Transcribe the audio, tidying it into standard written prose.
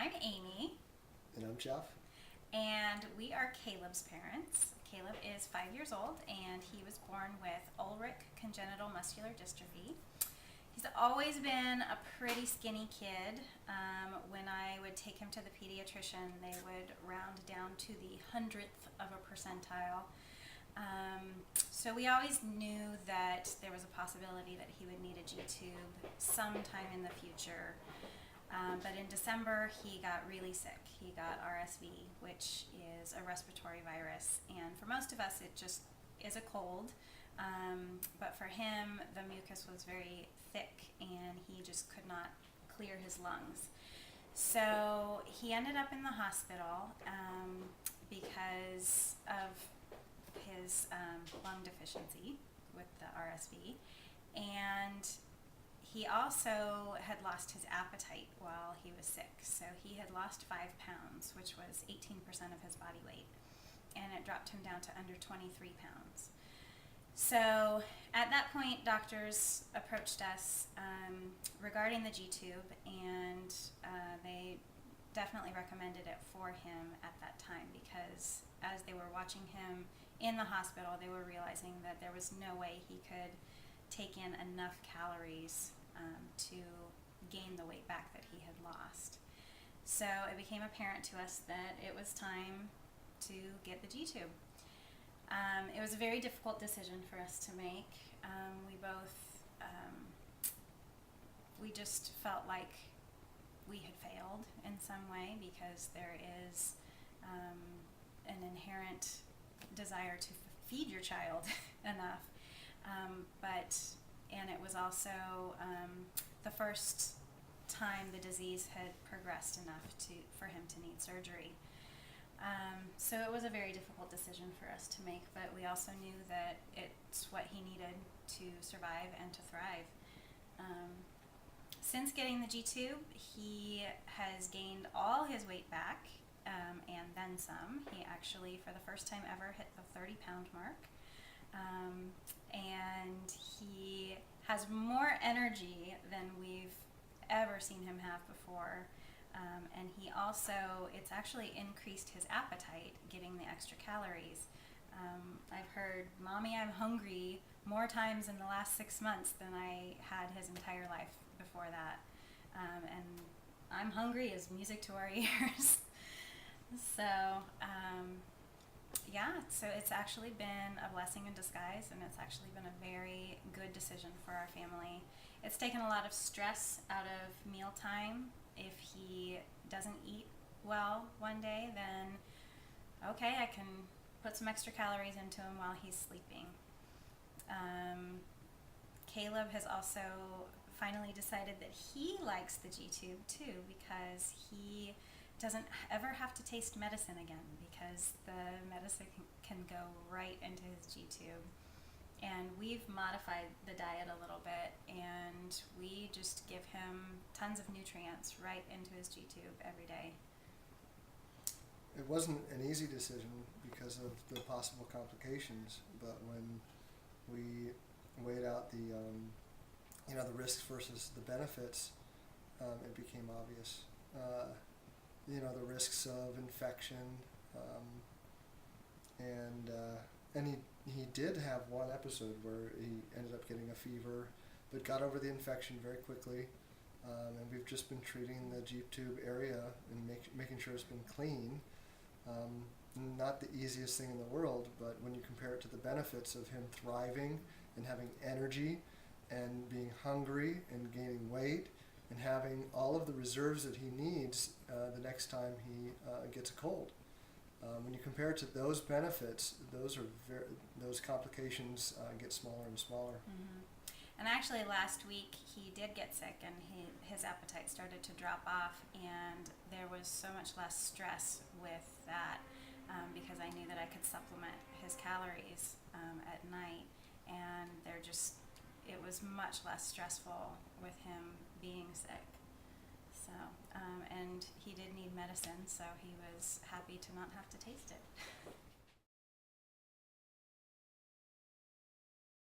I'm Amy, And I'm Jeff. and we are Caleb's parents. Caleb is 5 years old, and he was born with Ulrich congenital muscular dystrophy. He's always been a pretty skinny kid. When I would take him to the pediatrician, they would round down to the 100th of a percentile. So we always knew that there was a possibility that he would need a G-tube sometime in the future. But in December, he got really sick. He got RSV, which is a respiratory virus. And for most of us, it just is a cold. But for him, the mucus was very thick and he just could not clear his lungs. So he ended up in the hospital because of his lung deficiency with the RSV. And he also had lost his appetite while he was sick. So he had lost 5 pounds, which was 18% of his body weight. And it dropped him down to under 23 pounds. So at that point, doctors approached us regarding the G-tube, and they definitely recommended it for him at that time because as they were watching him in the hospital, they were realizing that there was no way he could take in enough calories to gain the weight back that he had lost. So it became apparent to us that it was time to get the G-tube. It was a very difficult decision for us to make. We just felt like we had failed in some way because there is an inherent desire to feed your child enough. And it was also the first time the disease had progressed enough for him to need surgery. So it was a very difficult decision for us to make, but we also knew that it's what he needed to survive and to thrive. Since getting the G-tube, he has gained all his weight back and then some. He actually, for the first time ever, hit the 30-pound mark. And he has more energy than we've ever seen him have before. And he also, it's actually increased his appetite, getting the extra calories. I've heard, "Mommy, I'm hungry," more times in the last 6 months than I had his entire life before that. And "I'm hungry" is music to our ears. So, so it's actually been a blessing in disguise, and it's actually been a very good decision for our family. It's taken a lot of stress out of mealtime. If he doesn't eat well one day, then okay, I can put some extra calories into him while he's sleeping. Caleb has also finally decided that he likes the G-tube too because he doesn't ever have to taste medicine again because the medicine can go right into his G-tube. And we've modified the diet a little bit, and we just give him tons of nutrients right into his G-tube every day. It wasn't an easy decision because of the possible complications, but when we weighed out the risks versus the benefits, it became obvious. The risks of infection, and he did have one episode where he ended up getting a fever, but got over the infection very quickly. And we've just been treating the G-tube area and making sure it's been clean. Not the easiest thing in the world, but when you compare it to the benefits of him thriving and having energy and being hungry and gaining weight and having all of the reserves that he needs the next time he gets a cold. When you compare it to those benefits, those complications get smaller and smaller. Mm-hmm. And actually last week he did get sick, and his appetite started to drop off, and there was so much less stress with that because I knew that I could supplement his calories at night, and it was much less stressful with him being sick. So, and he did need medicine, so he was happy to not have to taste it.